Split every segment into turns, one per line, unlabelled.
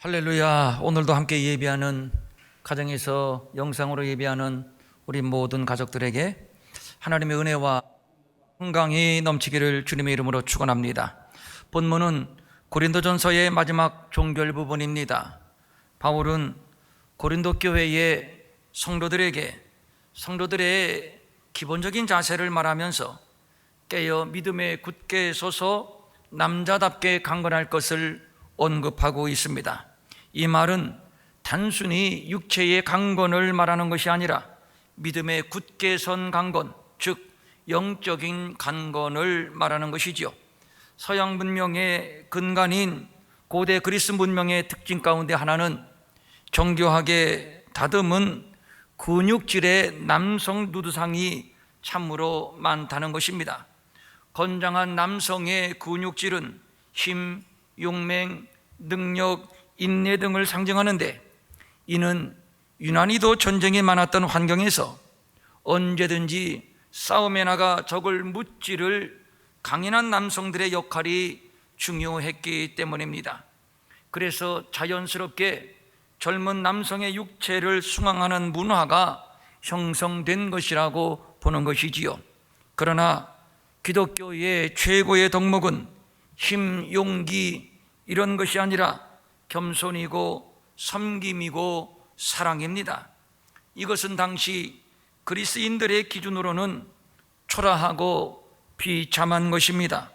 할렐루야. 오늘도 함께 예배하는 가정에서 영상으로 예배하는 우리 모든 가족들에게 하나님의 은혜와 건강이 넘치기를 주님의 이름으로 축원합니다. 본문은 고린도전서의 마지막 종결 부분입니다. 바울은 고린도 교회의 성도들의 기본적인 자세를 말하면서 깨어 믿음에 굳게 서서 남자답게 강건할 것을 언급하고 있습니다. 이 말은 단순히 육체의 강건을 말하는 것이 아니라 믿음에 굳게 선 강건, 즉 영적인 강건을 말하는 것이지요. 서양 문명의 근간인 고대 그리스 문명의 특징 가운데 하나는 정교하게 다듬은 근육질의 남성 누드상이 참으로 많다는 것입니다. 건장한 남성의 근육질은 힘, 용맹, 능력, 인내 등을 상징하는데, 이는 유난히도 전쟁이 많았던 환경에서 언제든지 싸움에 나가 적을 무찌를 강인한 남성들의 역할이 중요했기 때문입니다. 그래서 자연스럽게 젊은 남성의 육체를 숭앙하는 문화가 형성된 것이라고 보는 것이지요. 그러나 기독교의 최고의 덕목은 힘, 용기 이런 것이 아니라 겸손이고 섬김이고 사랑입니다. 이것은 당시 그리스인들의 기준으로는 초라하고 비참한 것입니다.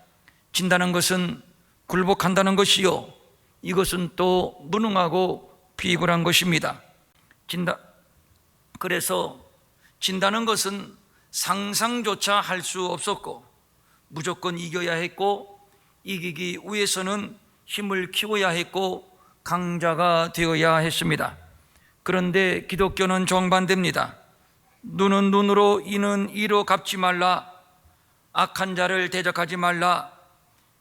진다는 것은 굴복한다는 것이요, 이것은 또 무능하고 비굴한 것입니다. 그래서 진다는 것은 상상조차 할 수 없었고 무조건 이겨야 했고, 이기기 위해서는 힘을 키워야 했고 강자가 되어야 했습니다. 그런데 기독교는 정반대입니다. 눈은 눈으로 이는 이로 갚지 말라, 악한 자를 대적하지 말라,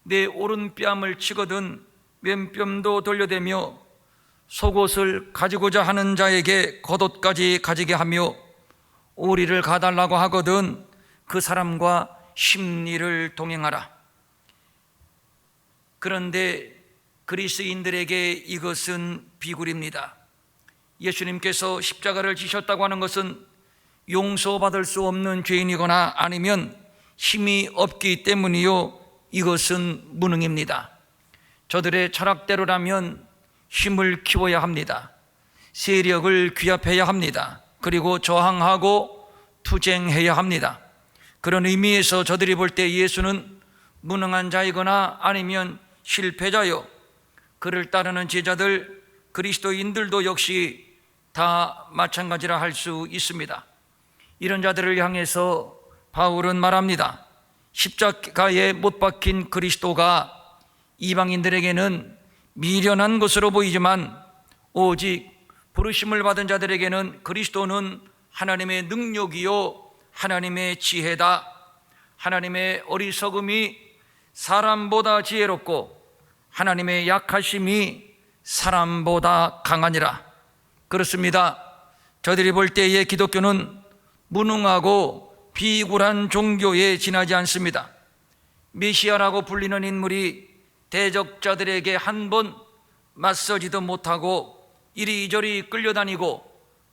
내 오른뺨을 치거든 왼뺨도 돌려대며 속옷을 가지고자 하는 자에게 겉옷까지 가지게 하며 오리를 가달라고 하거든 그 사람과 십리를 동행하라. 그런데 그리스인들에게 이것은 비굴입니다. 예수님께서 십자가를 지셨다고 하는 것은 용서받을 수 없는 죄인이거나 아니면 힘이 없기 때문이요, 이것은 무능입니다. 저들의 철학대로라면 힘을 키워야 합니다. 세력을 규합해야 합니다. 그리고 저항하고 투쟁해야 합니다. 그런 의미에서 저들이 볼 때 예수는 무능한 자이거나 아니면 실패자요, 그를 따르는 제자들, 그리스도인들도 역시 다 마찬가지라 할 수 있습니다. 이런 자들을 향해서 바울은 말합니다. 십자가에 못 박힌 그리스도가 이방인들에게는 미련한 것으로 보이지만 오직 부르심을 받은 자들에게는 그리스도는 하나님의 능력이요 하나님의 지혜다. 하나님의 어리석음이 사람보다 지혜롭고 하나님의 약하심이 사람보다 강하니라. 그렇습니다. 저들이 볼 때의 기독교는 무능하고 비굴한 종교에 지나지 않습니다. 메시아라고 불리는 인물이 대적자들에게 한 번 맞서지도 못하고 이리저리 끌려다니고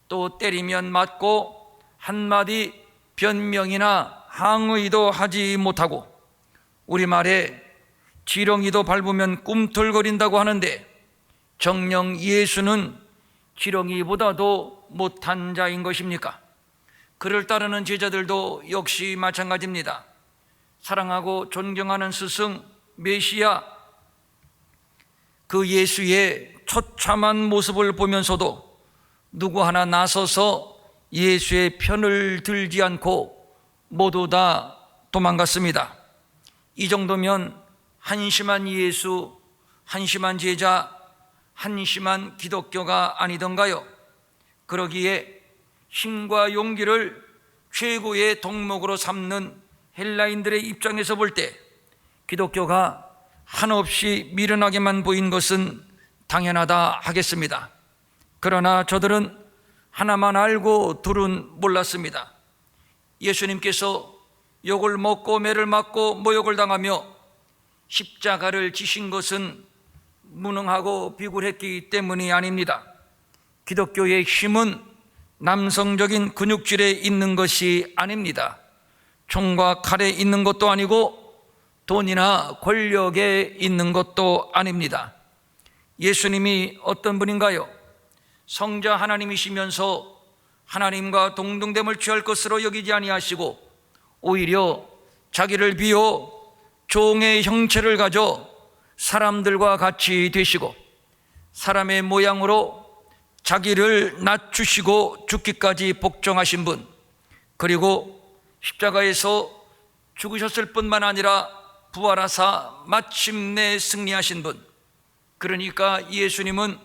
또 때리면 맞고 한마디 변명이나 항의도 하지 못하고 우리말에 지렁이도 밟으면 꿈틀거린다고 하는데, 정녕 예수는 지렁이보다도 못한 자인 것입니까? 그를 따르는 제자들도 역시 마찬가지입니다. 사랑하고 존경하는 스승 메시아, 그 예수의 처참한 모습을 보면서도 누구 하나 나서서 예수의 편을 들지 않고 모두 다 도망갔습니다. 이 정도면 한심한 예수, 한심한 제자, 한심한 기독교가 아니던가요? 그러기에 힘과 용기를 최고의 덕목으로 삼는 헬라인들의 입장에서 볼 때 기독교가 한없이 미련하게만 보인 것은 당연하다 하겠습니다. 그러나 저들은 하나만 알고 둘은 몰랐습니다. 예수님께서 욕을 먹고 매를 맞고 모욕을 당하며 십자가를 지신 것은 무능하고 비굴했기 때문이 아닙니다. 기독교의 힘은 남성적인 근육질에 있는 것이 아닙니다. 총과 칼에 있는 것도 아니고 돈이나 권력에 있는 것도 아닙니다. 예수님이 어떤 분인가요? 성자 하나님이시면서 하나님과 동등됨을 취할 것으로 여기지 아니하시고 오히려 자기를 비워 종의 형체를 가져 사람들과 같이 되시고 사람의 모양으로 자기를 낮추시고 죽기까지 복종하신 분, 그리고 십자가에서 죽으셨을 뿐만 아니라 부활하사 마침내 승리하신 분, 그러니까 예수님은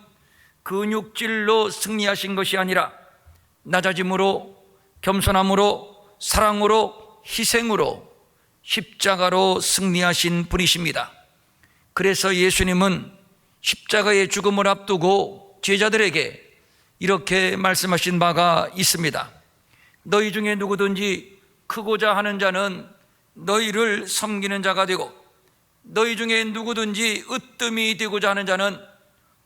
근육질로 승리하신 것이 아니라 낮아짐으로, 겸손함으로, 사랑으로, 희생으로, 십자가로 승리하신 분이십니다. 그래서 예수님은 십자가의 죽음을 앞두고 제자들에게 이렇게 말씀하신 바가 있습니다. 너희 중에 누구든지 크고자 하는 자는 너희를 섬기는 자가 되고 너희 중에 누구든지 으뜸이 되고자 하는 자는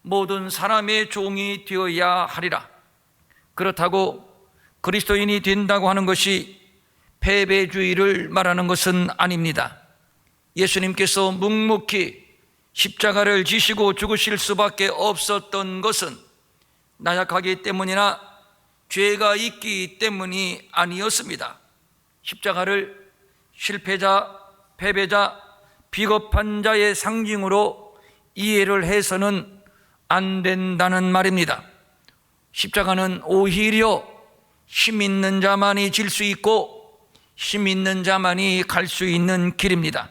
모든 사람의 종이 되어야 하리라. 그렇다고 그리스도인이 된다고 하는 것이 패배주의를 말하는 것은 아닙니다. 예수님께서 묵묵히 십자가를 지시고 죽으실 수밖에 없었던 것은 나약하기 때문이나 죄가 있기 때문이 아니었습니다. 십자가를 실패자, 패배자, 비겁한 자의 상징으로 이해를 해서는 안 된다는 말입니다. 십자가는 오히려 힘 있는 자만이 질 수 있고 힘 있는 자만이 갈 수 있는 길입니다.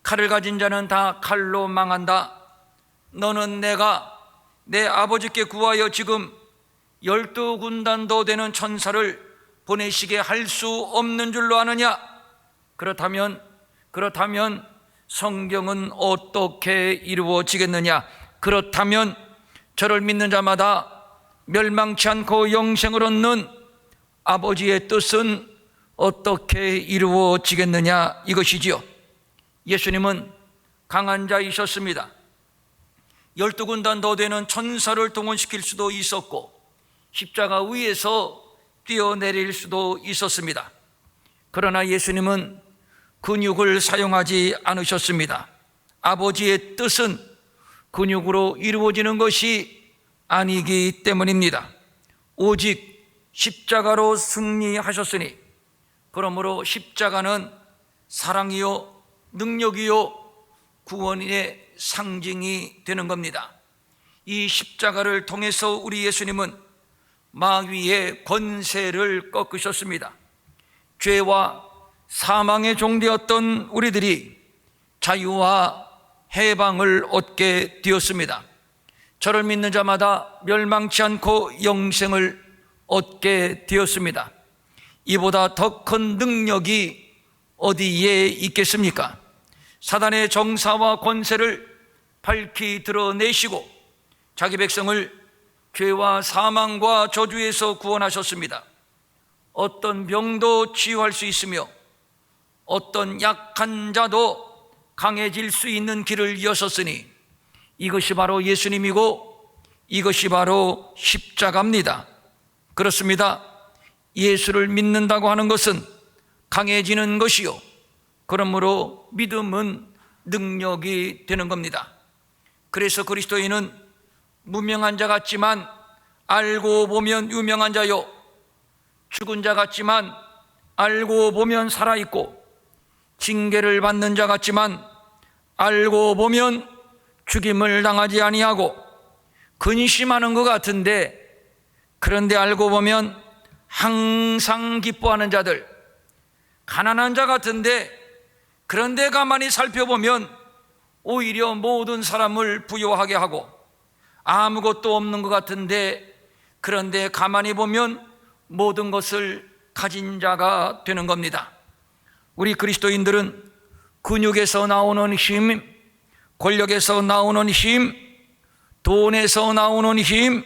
칼을 가진 자는 다 칼로 망한다. 너는 내가 내 아버지께 구하여 지금 12군단도 되는 천사를 보내시게 할 수 없는 줄로 아느냐? 그렇다면 성경은 어떻게 이루어지겠느냐? 그렇다면 저를 믿는 자마다 멸망치 않고 영생을 얻는 아버지의 뜻은 어떻게 이루어지겠느냐? 이것이지요. 예수님은 강한 자이셨습니다. 12군단 더 되는 천사를 동원시킬 수도 있었고 십자가 위에서 뛰어내릴 수도 있었습니다. 그러나 예수님은 근육을 사용하지 않으셨습니다. 아버지의 뜻은 근육으로 이루어지는 것이 아니기 때문입니다. 오직 십자가로 승리하셨으니, 그러므로 십자가는 사랑이요 능력이요 구원의 상징이 되는 겁니다. 이 십자가를 통해서 우리 예수님은 마귀의 권세를 꺾으셨습니다. 죄와 사망의 종되었던 우리들이 자유와 해방을 얻게 되었습니다. 저를 믿는 자마다 멸망치 않고 영생을 얻게 되었습니다. 이보다 더 큰 능력이 어디에 있겠습니까? 사단의 정사와 권세를 밝히 드러내시고 자기 백성을 죄와 사망과 저주에서 구원하셨습니다. 어떤 병도 치유할 수 있으며 어떤 약한 자도 강해질 수 있는 길을 여셨으니 이것이 바로 예수님이고 이것이 바로 십자가입니다. 그렇습니다. 예수를 믿는다고 하는 것은 강해지는 것이요, 그러므로 믿음은 능력이 되는 겁니다. 그래서 그리스도인은 무명한 자 같지만 알고 보면 유명한 자요, 죽은 자 같지만 알고 보면 살아있고, 징계를 받는 자 같지만 알고 보면 죽임을 당하지 아니하고, 근심하는 것 같은데 그런데 알고 보면 항상 기뻐하는 자들, 가난한 자 같은데 그런데 가만히 살펴보면 오히려 모든 사람을 부유하게 하고, 아무것도 없는 것 같은데 그런데 가만히 보면 모든 것을 가진 자가 되는 겁니다. 우리 그리스도인들은 근육에서 나오는 힘, 권력에서 나오는 힘, 돈에서 나오는 힘,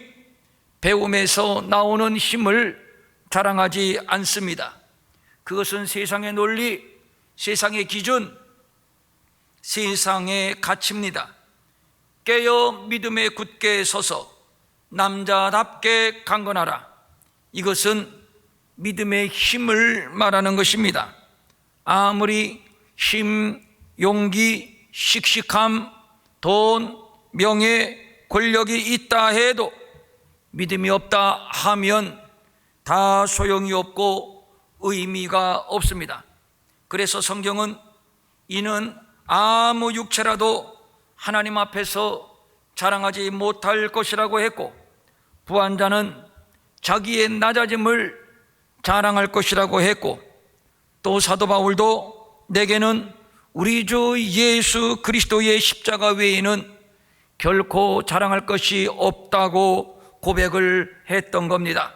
배움에서 나오는 힘을 자랑하지 않습니다. 그것은 세상의 논리, 세상의 기준, 세상의 가치입니다. 깨어 믿음에 굳게 서서 남자답게 강건하라. 이것은 믿음의 힘을 말하는 것입니다. 아무리 힘, 용기, 씩씩함, 돈, 명예, 권력이 있다 해도 믿음이 없다 하면 다 소용이 없고 의미가 없습니다. 그래서 성경은 이는 아무 육체라도 하나님 앞에서 자랑하지 못할 것이라고 했고, 부한 자는 자기의 낮아짐을 자랑할 것이라고 했고, 또 사도 바울도 내게는 우리 주 예수 그리스도의 십자가 외에는 결코 자랑할 것이 없다고 고백을 했던 겁니다.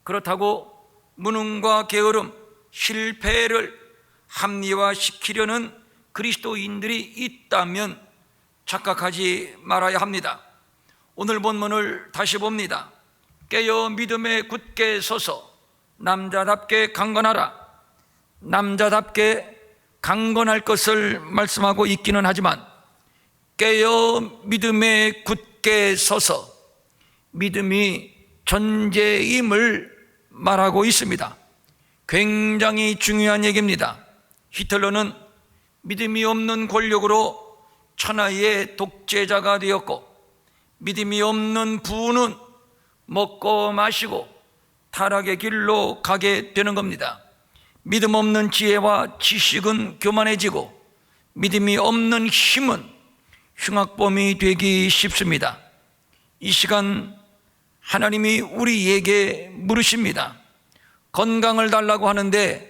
그렇다고 무능과 게으름, 실패를 합리화시키려는 그리스도인들이 있다면 착각하지 말아야 합니다. 오늘 본문을 다시 봅니다. 깨어 믿음에 굳게 서서 남자답게 강건하라. 남자답게 강건할 것을 말씀하고 있기는 하지만 깨어 믿음에 굳게 서서 믿음이 전제임을 말하고 있습니다. 굉장히 중요한 얘기입니다. 히틀러는 믿음이 없는 권력으로 천하의 독재자가 되었고, 믿음이 없는 부는 먹고 마시고 타락의 길로 가게 되는 겁니다. 믿음 없는 지혜와 지식은 교만해지고, 믿음이 없는 힘은 흉악범이 되기 쉽습니다. 이 시간 하나님이 우리에게 물으십니다. 건강을 달라고 하는데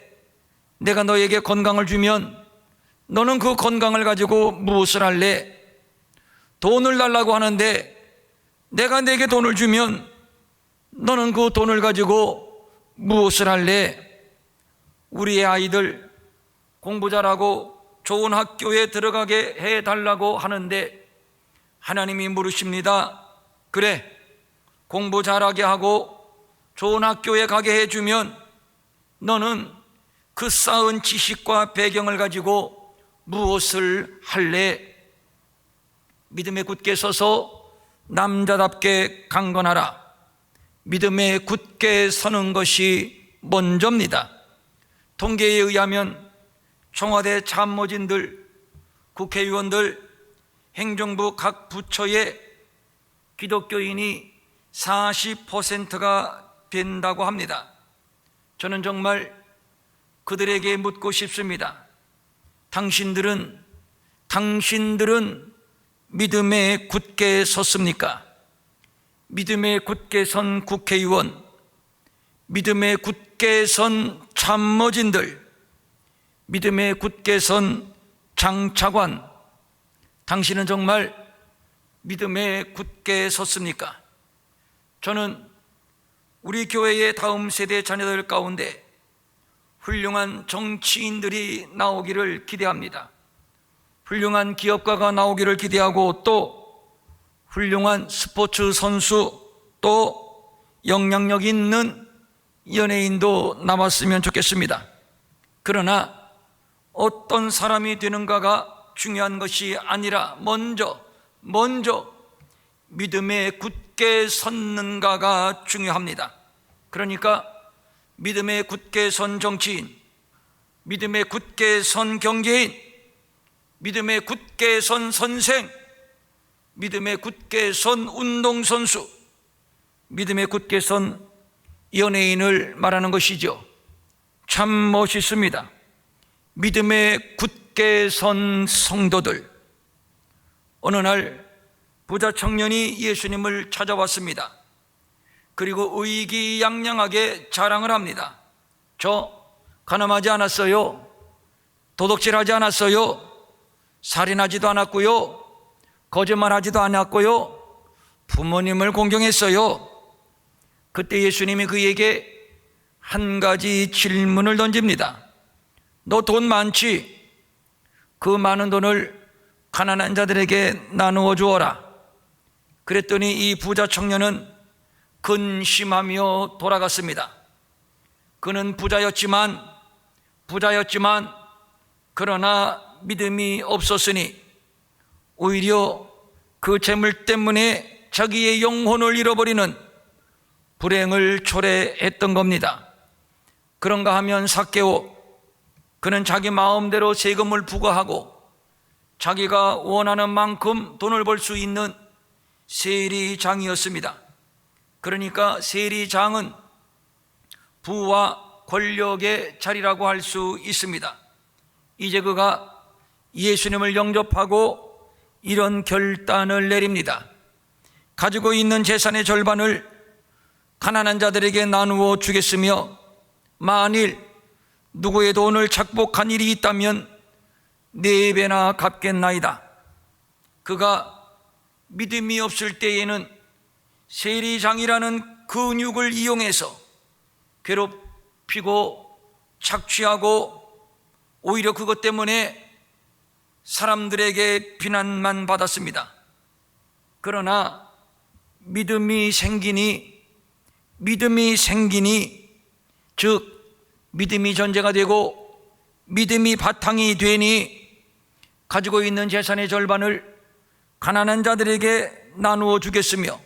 내가 너에게 건강을 주면 너는 그 건강을 가지고 무엇을 할래? 돈을 달라고 하는데 내가 내게 돈을 주면 너는 그 돈을 가지고 무엇을 할래? 우리의 아이들 공부 잘하고 좋은 학교에 들어가게 해달라고 하는데 하나님이 물으십니다. 그래, 공부 잘하게 하고 좋은 학교에 가게 해주면 너는 그 쌓은 지식과 배경을 가지고 무엇을 할래? 믿음에 굳게 서서 남자답게 강건하라. 믿음에 굳게 서는 것이 먼저입니다. 통계에 의하면 청와대 참모진들, 국회의원들, 행정부 각 부처의 기독교인이 40%가 된다고 합니다. 저는 정말 그들에게 묻고 싶습니다. 당신들은 믿음에 굳게 섰습니까? 믿음에 굳게 선 국회의원, 믿음에 굳게 선 참모진들, 믿음에 굳게 선 장차관, 당신은 정말 믿음에 굳게 섰습니까? 저는 우리 교회의 다음 세대 자녀들 가운데 훌륭한 정치인들이 나오기를 기대합니다. 훌륭한 기업가가 나오기를 기대하고, 또 훌륭한 스포츠 선수, 또 영향력 있는 연예인도 나왔으면 좋겠습니다. 그러나 어떤 사람이 되는가가 중요한 것이 아니라 먼저 믿음에 굳게 섰는가가 중요합니다. 그러니까 믿음에 굳게 선 정치인, 믿음에 굳게 선 경제인, 믿음에 굳게 선 선생, 믿음에 굳게 선 운동선수, 믿음에 굳게 선 연예인을 말하는 것이죠. 참 멋있습니다. 믿음에 굳게 선 성도들. 어느 날 부자 청년이 예수님을 찾아왔습니다. 그리고 의기양양하게 자랑을 합니다. 저 가늠하지 않았어요. 도둑질하지 않았어요. 살인하지도 않았고요. 거짓말하지도 않았고요. 부모님을 공경했어요. 그때 예수님이 그에게 한 가지 질문을 던집니다. 너 돈 많지? 그 많은 돈을 가난한 자들에게 나누어 주어라. 그랬더니 이 부자 청년은 근심하며 돌아갔습니다. 그는 부자였지만 그러나 믿음이 없었으니 오히려 그 재물 때문에 자기의 영혼을 잃어버리는 불행을 초래했던 겁니다. 그런가 하면 삭개오, 그는 자기 마음대로 세금을 부과하고 자기가 원하는 만큼 돈을 벌 수 있는 세리장이었습니다. 그러니까 세리장은 부와 권력의 자리라고 할 수 있습니다. 이제 그가 예수님을 영접하고 이런 결단을 내립니다. 가지고 있는 재산의 절반을 가난한 자들에게 나누어 주겠으며 만일 누구의 돈을 착복한 일이 있다면 4배나 갚겠나이다. 그가 믿음이 없을 때에는 세리장이라는 근육을 이용해서 괴롭히고 착취하고 오히려 그것 때문에 사람들에게 비난만 받았습니다. 그러나 믿음이 생기니, 즉 믿음이 전제가 되고 믿음이 바탕이 되니 가지고 있는 재산의 절반을 가난한 자들에게 나누어 주겠으며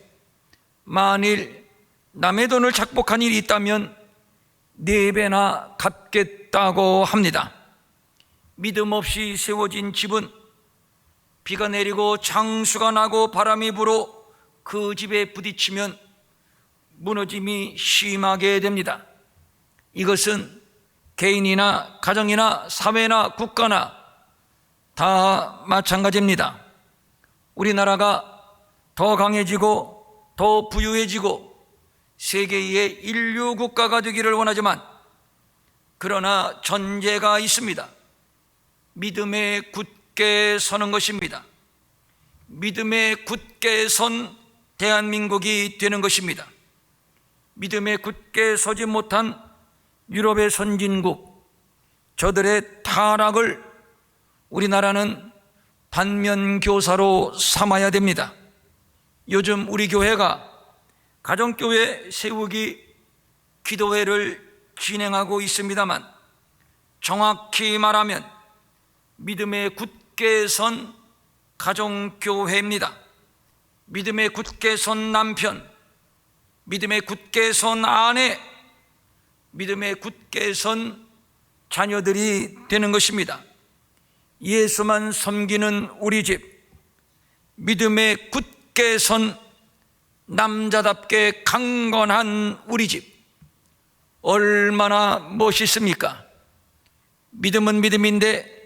만일 남의 돈을 착복한 일이 있다면 4배나 갚겠다고 합니다. 믿음 없이 세워진 집은 비가 내리고 장수가 나고 바람이 불어 그 집에 부딪히면 무너짐이 심하게 됩니다. 이것은 개인이나 가정이나 사회나 국가나 다 마찬가지입니다. 우리나라가 더 강해지고 더 부유해지고 세계의 인류 국가가 되기를 원하지만 그러나 전제가 있습니다. 믿음에 굳게 서는 것입니다. 믿음에 굳게 선 대한민국이 되는 것입니다. 믿음에 굳게 서지 못한 유럽의 선진국, 저들의 타락을 우리나라는 반면교사로 삼아야 됩니다. 요즘 우리 교회가 가정교회 세우기 기도회를 진행하고 있습니다만 정확히 말하면 믿음에 굳게 선 가정교회입니다. 믿음에 굳게 선 남편, 믿음에 굳게 선 아내, 믿음에 굳게 선 자녀들이 되는 것입니다. 예수만 섬기는 우리 집, 믿음에 굳게 선 남자답게 강건한 우리 집, 얼마나 멋있습니까? 믿음은 믿음인데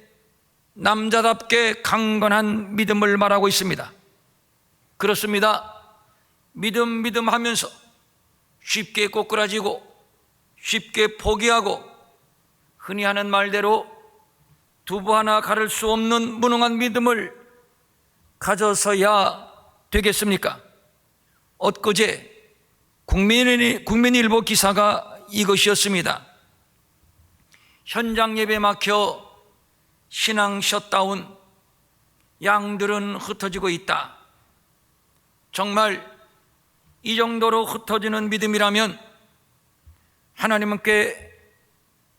남자답게 강건한 믿음을 말하고 있습니다. 그렇습니다. 믿음 하면서 쉽게 꼬꾸라지고 쉽게 포기하고 흔히 하는 말대로 두부 하나 가를 수 없는 무능한 믿음을 가져서야 되겠습니까? 엊그제 국민일보 기사가 이것이었습니다. 현장 예배 막혀 신앙 셧다운, 양들은 흩어지고 있다. 정말 이 정도로 흩어지는 믿음이라면 하나님께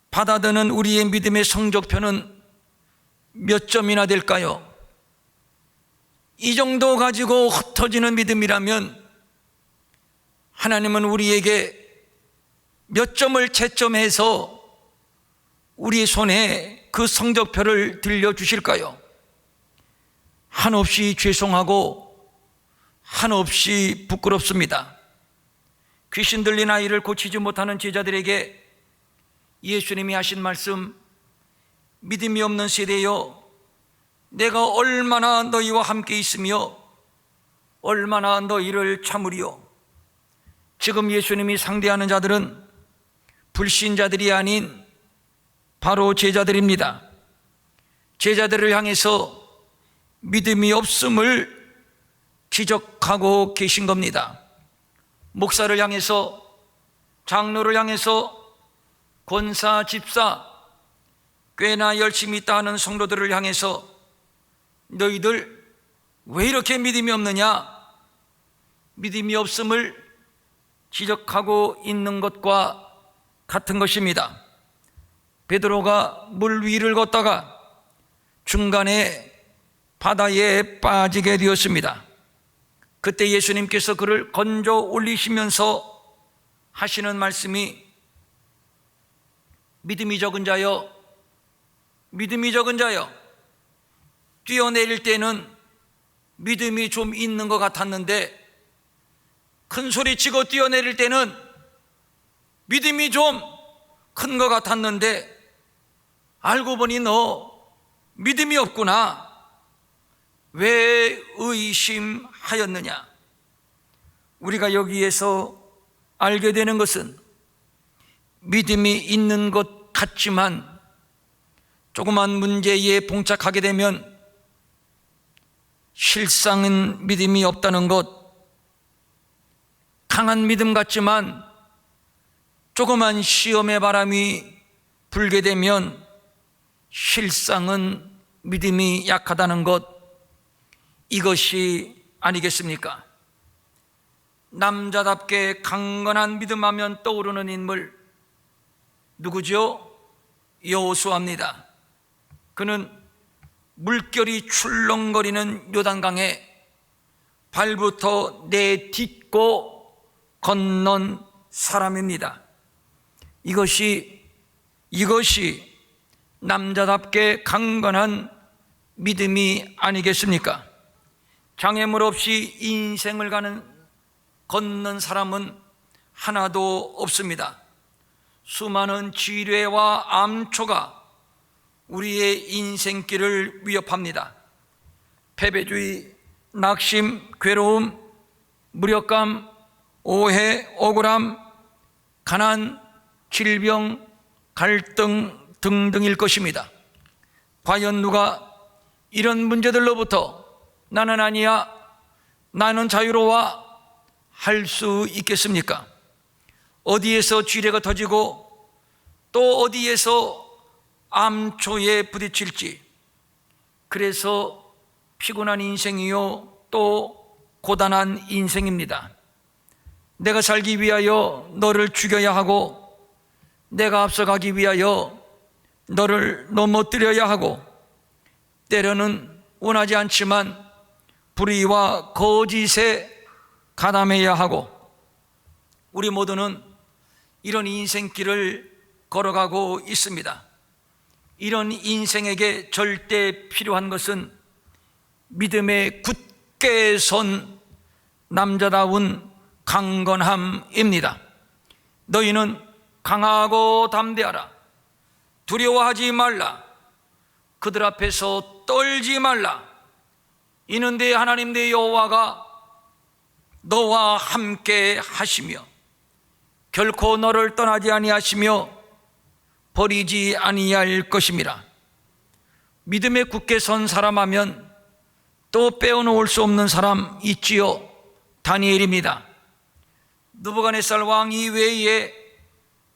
받아드는 우리의 믿음의 성적표는 몇 점이나 될까요? 이 정도 가지고 흩어지는 믿음이라면 하나님은 우리에게 몇 점을 채점해서 우리 손에 그 성적표를 들려주실까요? 한없이 죄송하고 한없이 부끄럽습니다. 귀신 들린 아이를 고치지 못하는 제자들에게 예수님이 하신 말씀, 믿음이 없는 세대여, 내가 얼마나 너희와 함께 있으며 얼마나 너희를 참으리요. 지금 예수님이 상대하는 자들은 불신자들이 아닌 바로 제자들입니다. 제자들을 향해서 믿음이 없음을 지적하고 계신 겁니다. 목사를 향해서, 장로를 향해서, 권사, 집사, 꽤나 열심히 있다 하는 성도들을 향해서 너희들 왜 이렇게 믿음이 없느냐? 믿음이 없음을 지적하고 있는 것과 같은 것입니다. 베드로가 물 위를 걷다가 중간에 바다에 빠지게 되었습니다. 그때 예수님께서 그를 건져 올리시면서 하시는 말씀이 믿음이 적은 자여, 믿음이 적은 자여. 뛰어내릴 때는 믿음이 좀 있는 것 같았는데 큰 소리 치고 뛰어내릴 때는 믿음이 좀 큰 것 같았는데 알고 보니 너 믿음이 없구나. 왜 의심하였느냐? 우리가 여기에서 알게 되는 것은 믿음이 있는 것 같지만 조그만 문제에 봉착하게 되면 실상은 믿음이 없다는 것, 강한 믿음 같지만 조그만 시험의 바람이 불게 되면 실상은 믿음이 약하다는 것, 이것이 아니겠습니까? 남자답게 강건한 믿음하면 떠오르는 인물 누구죠? 여호수아입니다. 그는 물결이 출렁거리는 요단강에 발부터 내딛고 건넌 사람입니다. 이것이 남자답게 강건한 믿음이 아니겠습니까? 장애물 없이 인생을 걷는 사람은 하나도 없습니다. 수많은 지뢰와 암초가 우리의 인생길을 위협합니다. 패배주의, 낙심, 괴로움, 무력감, 오해, 억울함, 가난, 질병, 갈등 등등일 것입니다. 과연 누가 이런 문제들로부터 나는 아니야, 나는 자유로워 할 수 있겠습니까? 어디에서 지뢰가 터지고 또 어디에서 암초에 부딪힐지, 그래서 피곤한 인생이요 또 고단한 인생입니다. 내가 살기 위하여 너를 죽여야 하고 내가 앞서가기 위하여 너를 넘어뜨려야 하고 때로는 원하지 않지만 불의와 거짓에 가담해야 하고, 우리 모두는 이런 인생길을 걸어가고 있습니다. 이런 인생에게 절대 필요한 것은 믿음에 굳게 선 남자다운 강건함입니다. 너희는 강하고 담대하라. 두려워하지 말라. 그들 앞에서 떨지 말라. 이는 내 하나님 내 여호와가 너와 함께 하시며 결코 너를 떠나지 아니하시며 버리지 아니할 것임이라. 믿음에 굳게 선 사람하면 또 빼어놓을 수 없는 사람 있지요. 다니엘입니다. 느부갓네살 왕 이외에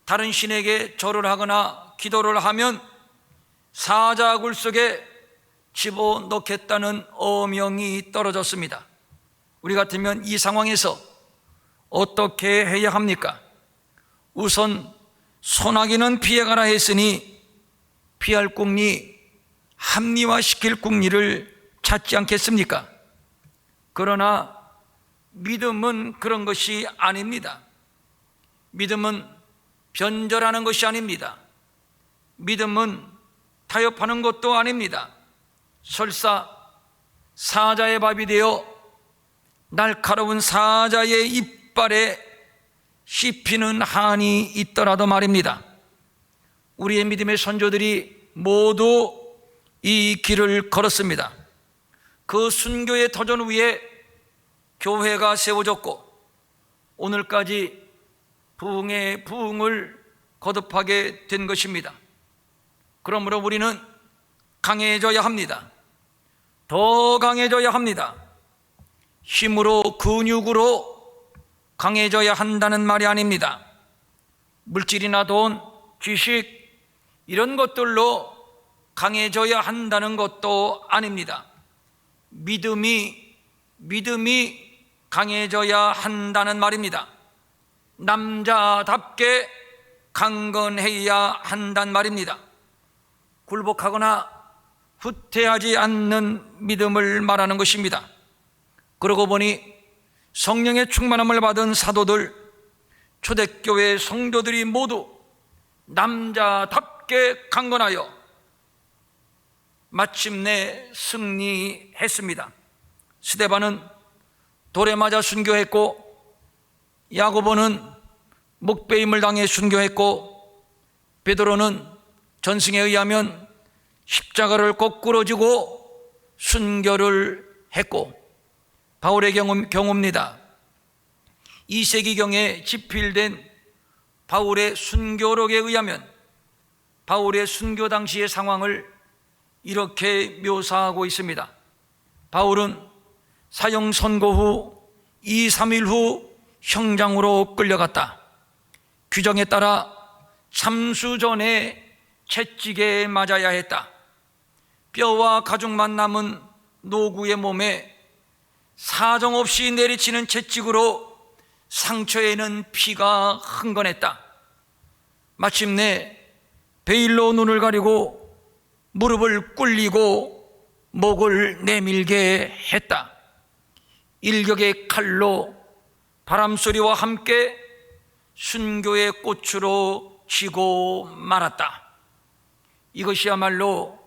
다른 신에게 절을 하거나 기도를 하면 사자굴 속에 집어넣겠다는 어명이 떨어졌습니다. 우리 같으면 이 상황에서 어떻게 해야 합니까? 우선 소나기는 피해가라 했으니 피할 궁리, 합리화시킬 궁리를 찾지 않겠습니까? 그러나 믿음은 그런 것이 아닙니다. 믿음은 변절하는 것이 아닙니다. 믿음은 타협하는 것도 아닙니다. 설사 사자의 밥이 되어 날카로운 사자의 이빨에 씹히는 한이 있더라도 말입니다. 우리의 믿음의 선조들이 모두 이 길을 걸었습니다. 그 순교의 터전 위에 교회가 세워졌고 오늘까지 부흥의 부흥을 거듭하게 된 것입니다. 그러므로 우리는 강해져야 합니다. 더 강해져야 합니다. 힘으로, 근육으로 강해져야 한다는 말이 아닙니다. 물질이나 돈, 지식 이런 것들로 강해져야 한다는 것도 아닙니다. 믿음이 강해져야 한다는 말입니다. 남자답게 강건해야 한다는 말입니다. 굴복하거나 후퇴하지 않는 믿음을 말하는 것입니다. 그러고 보니 성령의 충만함을 받은 사도들, 초대교회 성도들이 모두 남자답게 강건하여 마침내 승리했습니다. 스데반은 돌에 맞아 순교했고, 야고보는 목베임을 당해 순교했고, 베드로는 전승에 의하면 십자가를 거꾸로 지고 순교를 했고, 바울의 경우입니다. 2세기경에 집필된 바울의 순교록에 의하면 바울의 순교 당시의 상황을 이렇게 묘사하고 있습니다. 바울은 사형 선고 후 2, 3일 후 형장으로 끌려갔다. 규정에 따라 참수 전에 채찍에 맞아야 했다. 뼈와 가죽만 남은 노구의 몸에 사정없이 내리치는 채찍으로 상처에는 피가 흥건했다. 마침내 베일로 눈을 가리고 무릎을 꿇리고 목을 내밀게 했다. 일격의 칼로 바람소리와 함께 순교의 꽃으로 지고 말았다. 이것이야말로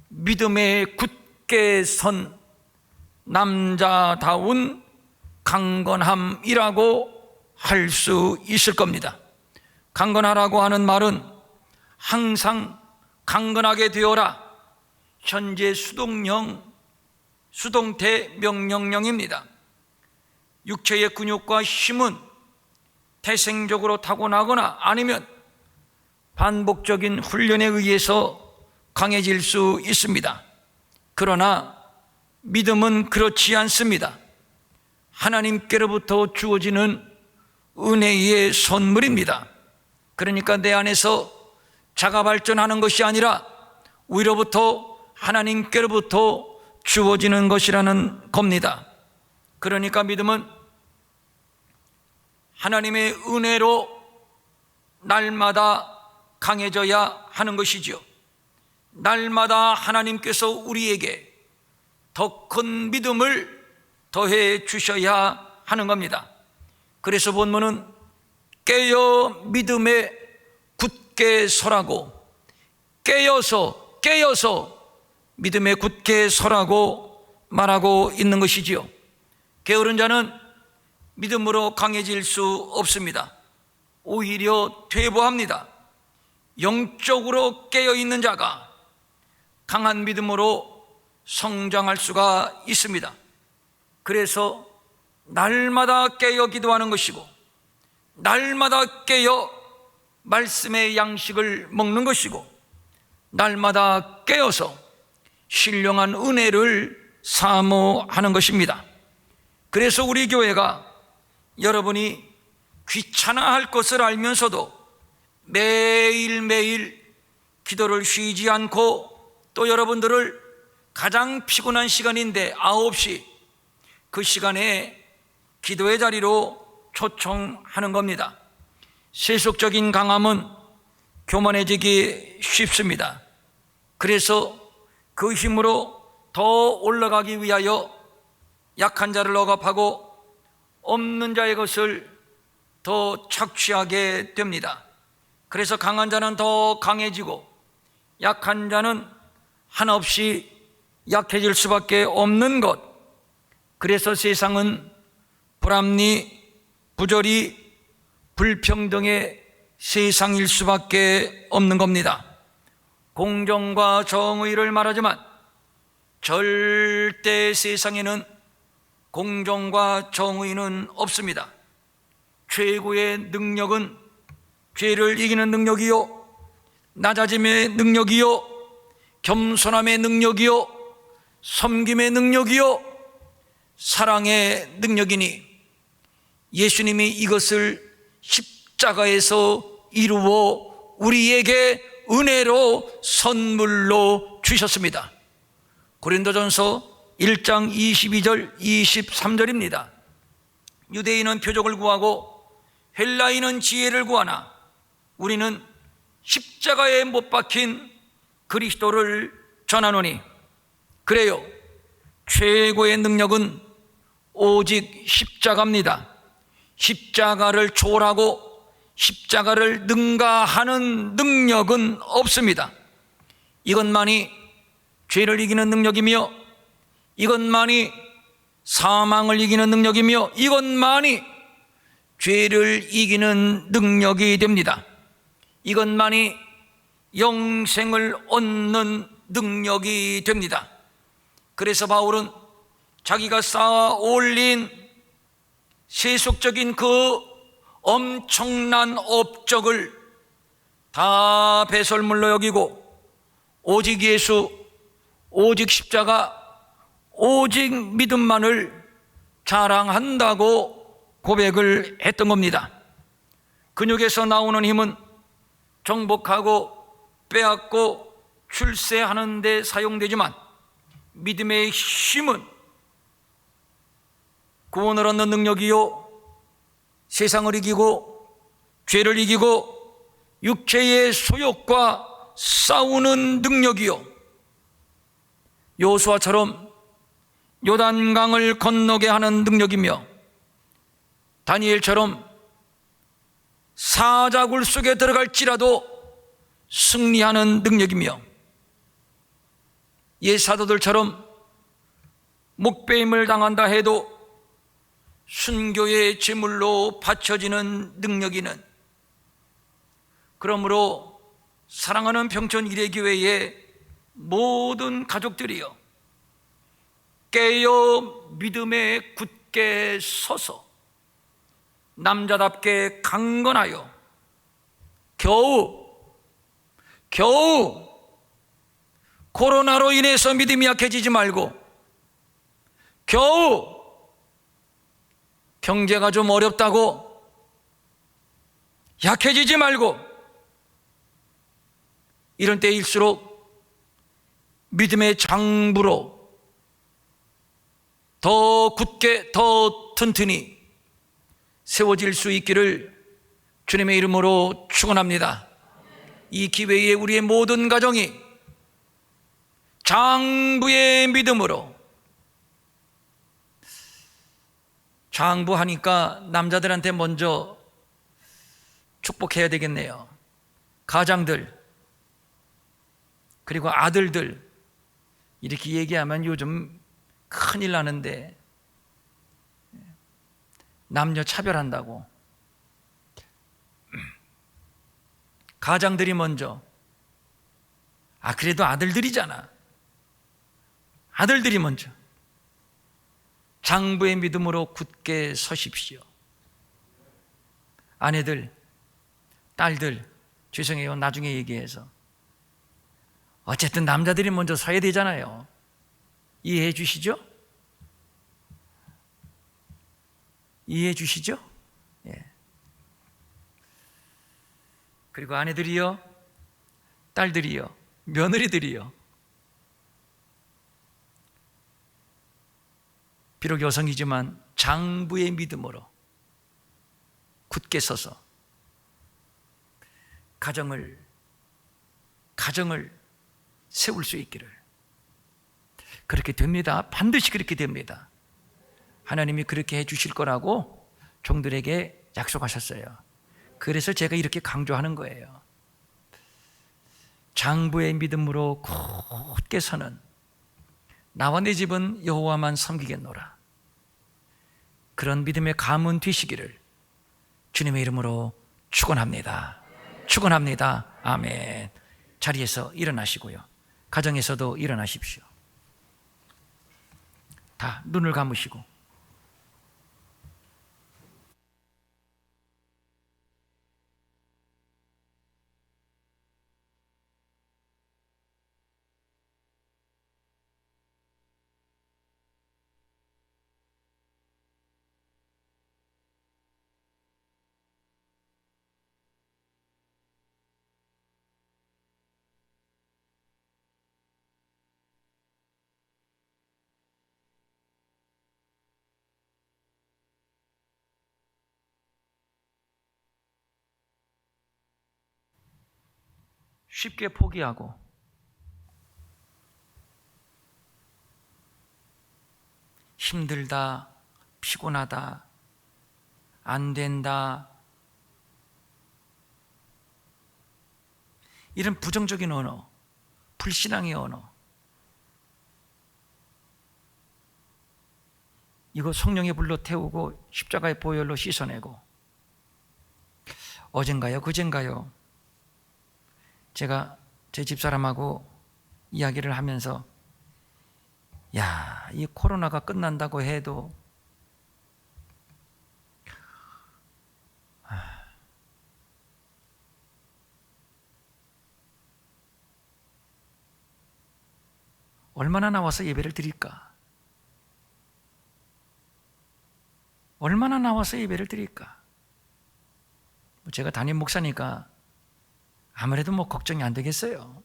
믿음에 굳게 선 남자다운 강건함이라고 할 수 있을 겁니다. 강건하라고 하는 말은 항상 강건하게 되어라, 현재 수동태 명령형입니다. 육체의 근육과 힘은 태생적으로 타고나거나 아니면 반복적인 훈련에 의해서 강해질 수 있습니다. 그러나 믿음은 그렇지 않습니다. 하나님께로부터 주어지는 은혜의 선물입니다. 그러니까 내 안에서 자가 발전하는 것이 아니라 위로부터 하나님께로부터 주어지는 것이라는 겁니다. 그러니까 믿음은 하나님의 은혜로 날마다 강해져야 하는 것이죠. 날마다 하나님께서 우리에게 더 큰 믿음을 더해 주셔야 하는 겁니다. 그래서 본문은 깨어 믿음에 굳게 서라고, 깨어서 믿음에 굳게 서라고 말하고 있는 것이지요. 게으른 자는 믿음으로 강해질 수 없습니다. 오히려 퇴보합니다. 영적으로 깨어있는 자가 강한 믿음으로 성장할 수가 있습니다. 그래서 날마다 깨어 기도하는 것이고, 날마다 깨어 말씀의 양식을 먹는 것이고, 날마다 깨어서 신령한 은혜를 사모하는 것입니다. 그래서 우리 교회가 여러분이 귀찮아할 것을 알면서도 매일매일 기도를 쉬지 않고, 또 여러분들을 가장 피곤한 시간인데 9시, 그 시간에 기도의 자리로 초청하는 겁니다. 세속적인 강함은 교만해지기 쉽습니다. 그래서 그 힘으로 더 올라가기 위하여 약한 자를 억압하고 없는 자의 것을 더 착취하게 됩니다. 그래서 강한 자는 더 강해지고 약한 자는 한없이 약해질 수밖에 없는 것. 그래서 세상은 불합리, 부조리, 불평등의 세상일 수밖에 없는 겁니다. 공정과 정의를 말하지만 절대 세상에는 공정과 정의는 없습니다. 최고의 능력은 죄를 이기는 능력이요, 낮아짐의 능력이요, 겸손함의 능력이요, 섬김의 능력이요, 사랑의 능력이니 예수님이 이것을 십자가에서 이루어 우리에게 은혜로 선물로 주셨습니다. 고린도전서 1장 22절 23절입니다. 유대인은 표적을 구하고 헬라인은 지혜를 구하나 우리는 십자가에 못 박힌 그리스도를 전하노니, 그래요, 최고의 능력은 오직 십자가입니다. 십자가를 초월하고 십자가를 능가하는 능력은 없습니다. 이것만이 죄를 이기는 능력이며, 이것만이 사망을 이기는 능력이며, 이것만이 죄를 이기는 능력이 됩니다. 이것만이 영생을 얻는 능력이 됩니다. 그래서 바울은 자기가 쌓아 올린 세속적인 그 엄청난 업적을 다 배설물로 여기고 오직 예수, 오직 십자가, 오직 믿음만을 자랑한다고 고백을 했던 겁니다. 근육에서 나오는 힘은 정복하고 빼앗고 출세하는 데 사용되지만, 믿음의 힘은 구원을 얻는 능력이요, 세상을 이기고 죄를 이기고 육체의 소욕과 싸우는 능력이요, 여호수아처럼 요단강을 건너게 하는 능력이며, 다니엘처럼 사자굴 속에 들어갈지라도 승리하는 능력이며, 옛 사도들처럼 목배임을 당한다 해도 순교의 제물로 바쳐지는 능력이 있는, 그러므로 사랑하는 평촌 일회교회의 모든 가족들이여, 깨어 믿음에 굳게 서서 남자답게 강건하여 겨우 코로나로 인해서 믿음이 약해지지 말고, 겨우 경제가 좀 어렵다고 약해지지 말고, 이런 때일수록 믿음의 장부로 더 굳게, 더 튼튼히 세워질 수 있기를 주님의 이름으로 축원합니다. 이 기회에 우리의 모든 가정이 장부의 믿음으로, 장부하니까 남자들한테 먼저 축복해야 되겠네요. 가장들, 그리고 아들들, 이렇게 얘기하면 요즘 큰일 나는데, 남녀 차별한다고. 가장들이 먼저, 그래도 아들들이잖아. 아들들이 먼저 장부의 믿음으로 굳게 서십시오. 아내들, 딸들, 죄송해요, 나중에 얘기해서. 어쨌든 남자들이 먼저 서야 되잖아요. 이해해 주시죠? 이해해 주시죠? 예. 그리고 아내들이요, 딸들이요, 며느리들이요, 비록 여성이지만 장부의 믿음으로 굳게 서서 가정을 세울 수 있기를. 그렇게 됩니다. 반드시 그렇게 됩니다. 하나님이 그렇게 해 주실 거라고 종들에게 약속하셨어요. 그래서 제가 이렇게 강조하는 거예요. 장부의 믿음으로 굳게 서는, 나와 내 집은 여호와만 섬기겠노라, 그런 믿음의 가문 되시기를 주님의 이름으로 축원합니다. 축원합니다. 아멘. 자리에서 일어나시고요, 가정에서도 일어나십시오. 다 눈을 감으시고, 쉽게 포기하고 힘들다, 피곤하다, 안 된다, 이런 부정적인 언어, 불신앙의 언어, 이거 성령의 불로 태우고 십자가의 보혈로 씻어내고, 어젠가요 그젠가요 제가 제 집사람하고 이야기를 하면서, 야, 이 코로나가 끝난다고 해도 얼마나 나와서 예배를 드릴까? 얼마나 나와서 예배를 드릴까? 제가 담임 목사니까 아무래도 걱정이 안 되겠어요.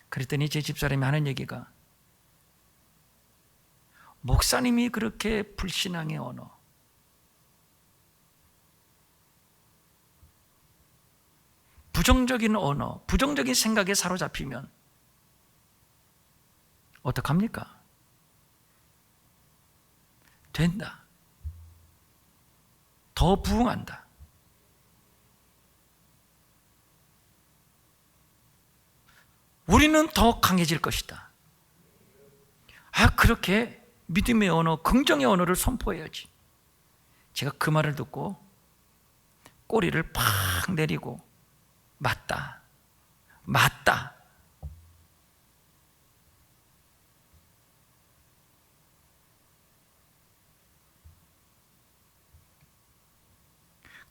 그랬더니 제 집사람이 하는 얘기가, 목사님이 그렇게 불신앙의 언어, 부정적인 언어, 부정적인 생각에 사로잡히면 어떡합니까? 된다. 더 부흥한다. 우리는 더 강해질 것이다. 그렇게 믿음의 언어, 긍정의 언어를 선포해야지. 제가 그 말을 듣고 꼬리를 팍 내리고, 맞다, 맞다.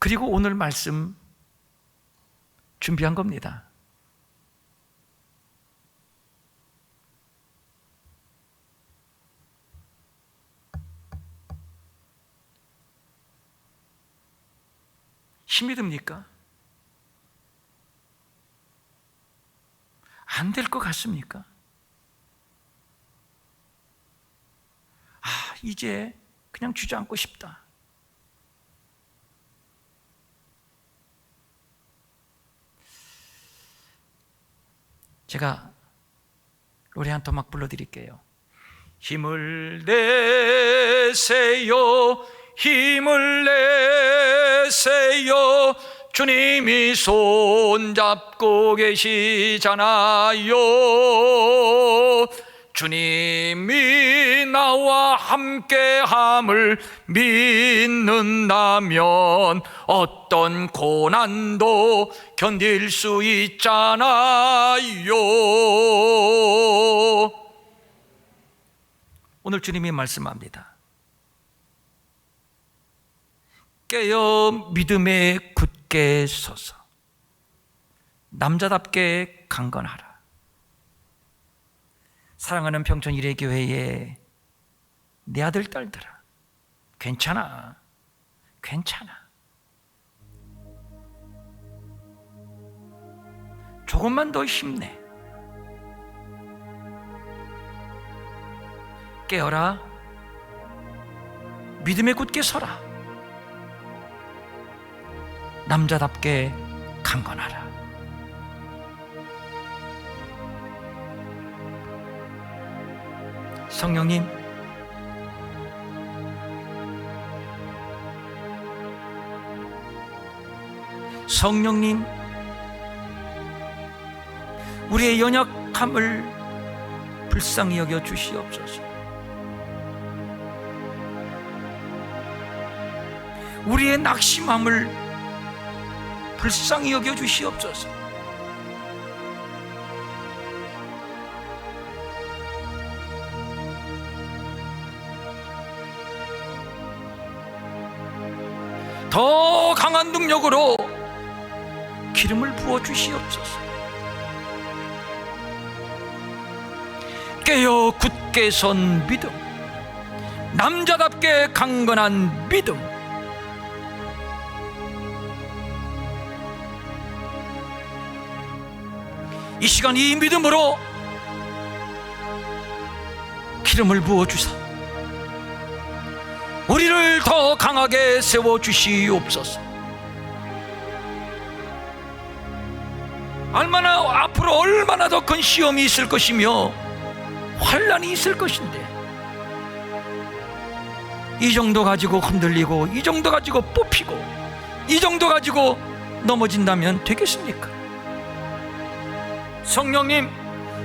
그리고 오늘 말씀 준비한 겁니다. 힘이 듭니까? 안 될 것 같습니까? 이제 그냥 주저앉고 싶다. 제가 노래 한 토막 불러드릴게요. 힘을 내세요, 힘을 내세요, 주님이 손잡고 계시잖아요. 주님이 나와 함께함을 믿는다면 어떤 고난도 견딜 수 있잖아요. 오늘 주님이 말씀합니다. 깨어 믿음에 굳게 서서 남자답게 강건하라. 사랑하는 평촌 일회교회에 내 아들 딸들아, 괜찮아, 괜찮아. 조금만 더 힘내. 깨어라, 믿음에 굳게 서라. 남자답게 강건하라. 성령님, 성령님, 우리의 연약함을 불쌍히 여겨 주시옵소서. 우리의 낙심함을 불쌍히 여겨 주시옵소서. 더 강한 능력으로 기름을 부어 주시옵소서. 깨어 굳게 선 믿음, 남자답게 강건한 믿음, 이 시간 이 믿음으로 기름을 부어 주사 우리를 더 강하게 세워주시옵소서. 앞으로 얼마나 더 큰 시험이 있을 것이며 환난이 있을 것인데 이 정도 가지고 흔들리고, 이 정도 가지고 뽑히고, 이 정도 가지고 넘어진다면 되겠습니까? 성령님,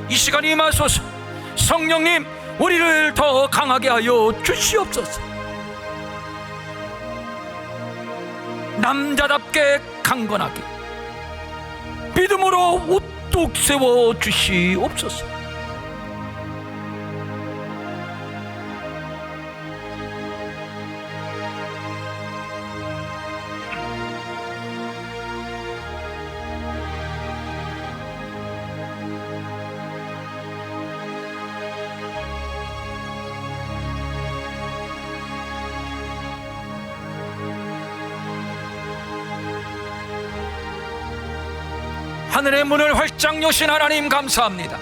이 시간에 임하소서. 성령님, 우리를 더 강하게 하여 주시옵소서. 남자답게 강건하게 믿음으로 우뚝 세워 주시옵소서. 하늘의 문을 활짝 여신 하나님 감사합니다.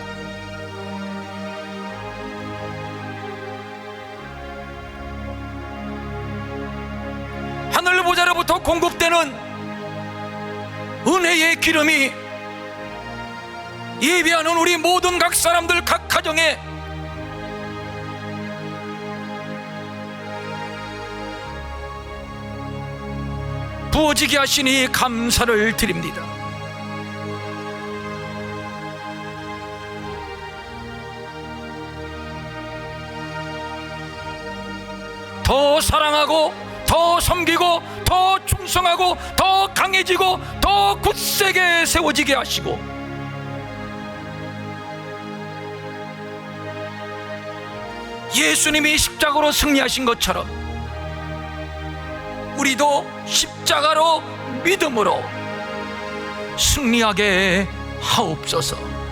하늘 보좌로부터 공급되는 은혜의 기름이 예배하는 우리 모든 각 사람들, 각 가정에 부어지게 하시니 감사를 드립니다. 더 사랑하고, 더 섬기고, 더 충성하고, 더 강해지고, 더 굳세게 세워지게 하시고, 예수님이 십자가로 승리하신 것처럼 우리도 십자가로 믿음으로 승리하게 하옵소서.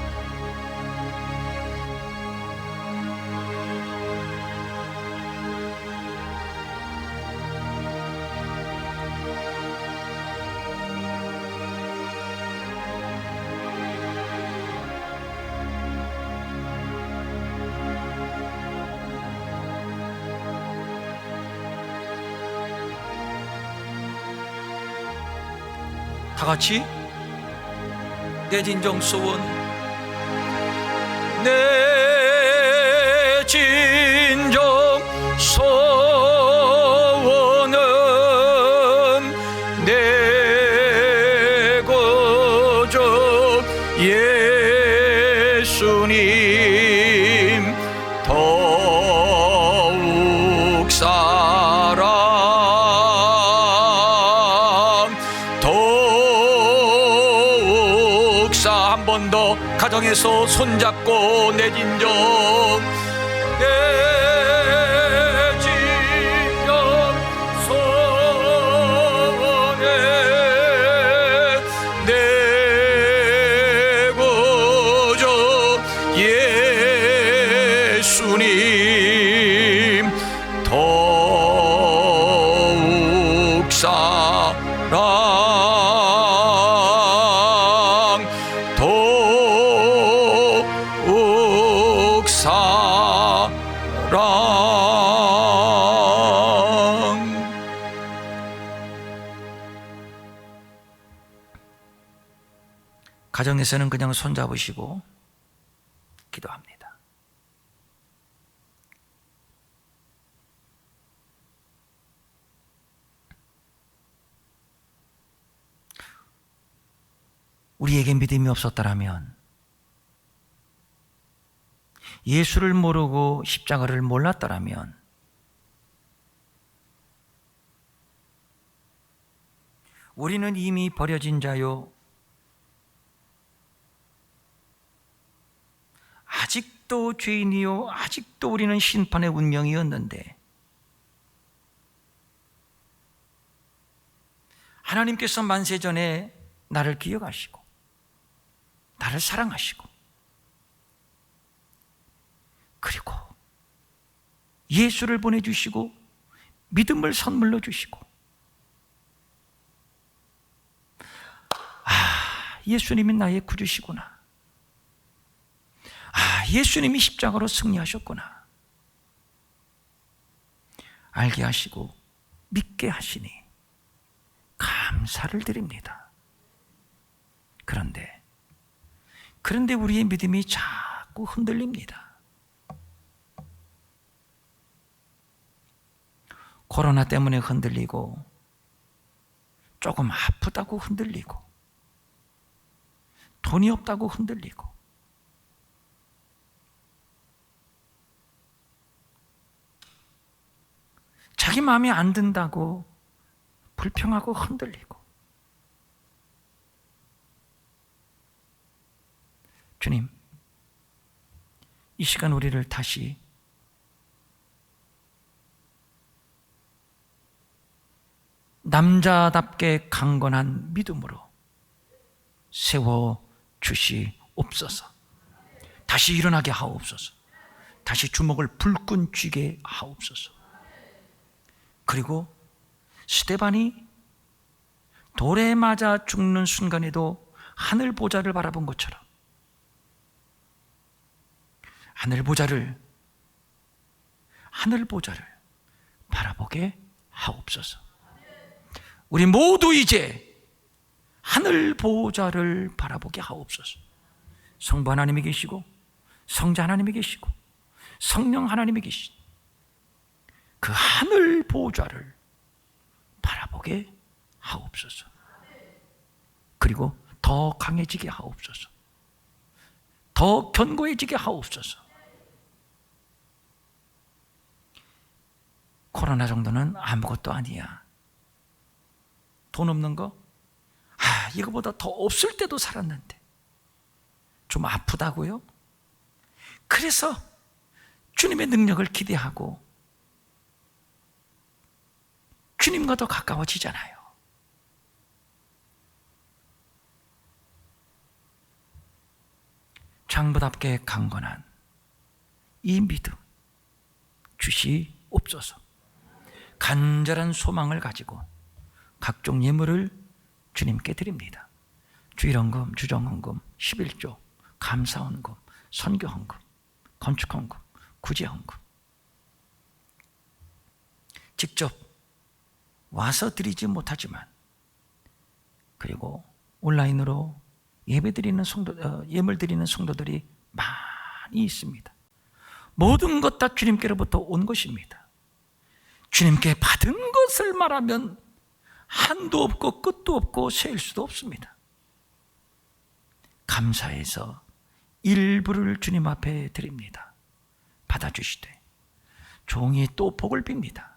다 같이 내 진정 소원, 내 진정 소원은 내 구주 예수님 더욱 사랑, 한 번 더 가정에서 손잡고 내 진정, 내 진정 소원에 내 구주 예수님 더욱 사랑, 가정에서는 그냥 손잡으시고 기도합니다. 우리에게 믿음이 없었더라면, 예수를 모르고 십자가를 몰랐더라면, 우리는 이미 버려진 자요, 아직도 죄인이요, 아직도 우리는 심판의 운명이었는데, 하나님께서 만세전에 나를 기억하시고 나를 사랑하시고, 그리고 예수를 보내주시고 믿음을 선물로 주시고, 예수님이 나의 구주시구나, 예수님이 십자가로 승리하셨구나 알게 하시고 믿게 하시니 감사를 드립니다. 그런데 우리의 믿음이 자꾸 흔들립니다. 코로나 때문에 흔들리고, 조금 아프다고 흔들리고, 돈이 없다고 흔들리고, 자기 마음에 안 든다고 불평하고 흔들리고, 주님, 이 시간 우리를 다시 남자답게 강건한 믿음으로 세워주시옵소서. 다시 일어나게 하옵소서. 다시 주먹을 불끈 쥐게 하옵소서. 그리고 스데반이 돌에 맞아 죽는 순간에도 하늘 보좌를 바라본 것처럼 하늘 보좌를 바라보게 하옵소서. 우리 모두 이제 하늘 보좌를 바라보게 하옵소서. 성부 하나님이 계시고, 성자 하나님이 계시고, 성령 하나님이 계신 그 하늘 보좌를 바라보게 하옵소서. 그리고 더 강해지게 하옵소서. 더 견고해지게 하옵소서. 코로나 정도는 아무것도 아니야. 돈 없는 거? 이거보다 더 없을 때도 살았는데 좀 아프다고요? 그래서 주님의 능력을 기대하고 주님과 더 가까워지잖아요. 장부답게 강건한 이 믿음 주시옵소서. 간절한 소망을 가지고 각종 예물을 주님께 드립니다. 주일헌금, 주정헌금, 11조, 감사헌금, 선교헌금, 건축헌금, 구제헌금. 직접 와서 드리지 못하지만, 그리고 온라인으로 예물 드리는 성도들이 많이 있습니다. 모든 것 다 주님께로부터 온 것입니다. 주님께 받은 것을 말하면 한도 없고 끝도 없고 셀 수도 없습니다. 감사해서 일부를 주님 앞에 드립니다. 받아주시되 종이 또 복을 빕니다.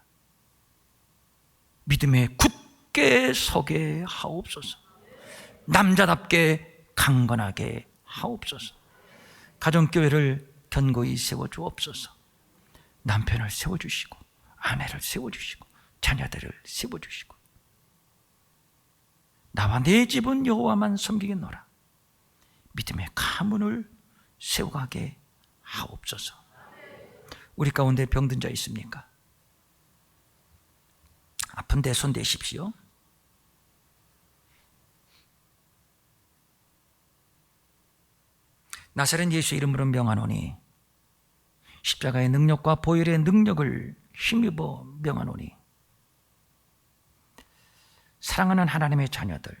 믿음에 굳게 서게 하옵소서. 남자답게 강건하게 하옵소서. 가정교회를 견고히 세워주옵소서. 남편을 세워주시고, 아내를 세워주시고, 자녀들을 세워주시고, 나와 내 집은 여호와만 섬기겠노라. 믿음의 가문을 세워가게 하옵소서. 우리 가운데 병든 자 있습니까? 아픈데 손 대십시오. 나사렛 예수 이름으로 명하노니, 십자가의 능력과 보혈의 능력을 힘입어 명하노니, 사랑하는 하나님의 자녀들,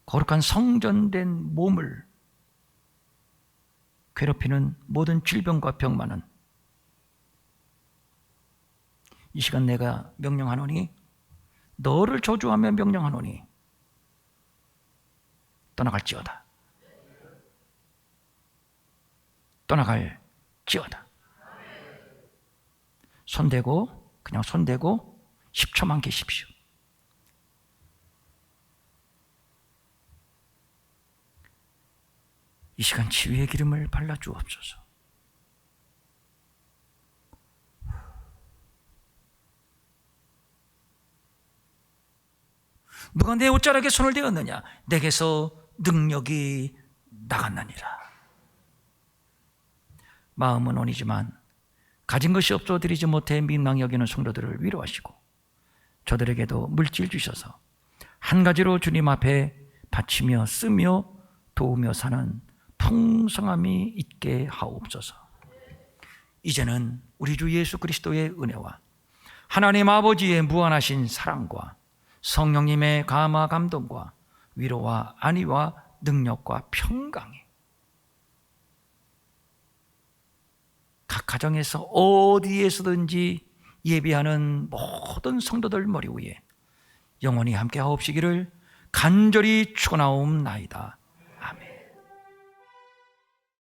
거룩한 성전된 몸을 괴롭히는 모든 질병과 병만은 이 시간 내가 명령하노니, 너를 저주하며 명령하노니 떠나갈지어다. 떠나갈지어다. 손대고, 그냥 손대고 10초만 계십시오. 이 시간 치유의 기름을 발라주옵소서. 누가 내 옷자락에 손을 대었느냐? 내게서 능력이 나갔느니라. 마음은 온이지만 가진 것이 없어 드리지 못해 민망히 여기는 성도들을 위로하시고, 저들에게도 물질 주셔서 한 가지로 주님 앞에 바치며 쓰며 도우며 사는 풍성함이 있게 하옵소서. 이제는 우리 주 예수 그리스도의 은혜와 하나님 아버지의 무한하신 사랑과 성령님의 감화 감동과 위로와 안위와 능력과 평강이 각 가정에서 어디에서든지 예배하는 모든 성도들 머리 위에 영원히 함께 하옵시기를 간절히 축원하옵나이다.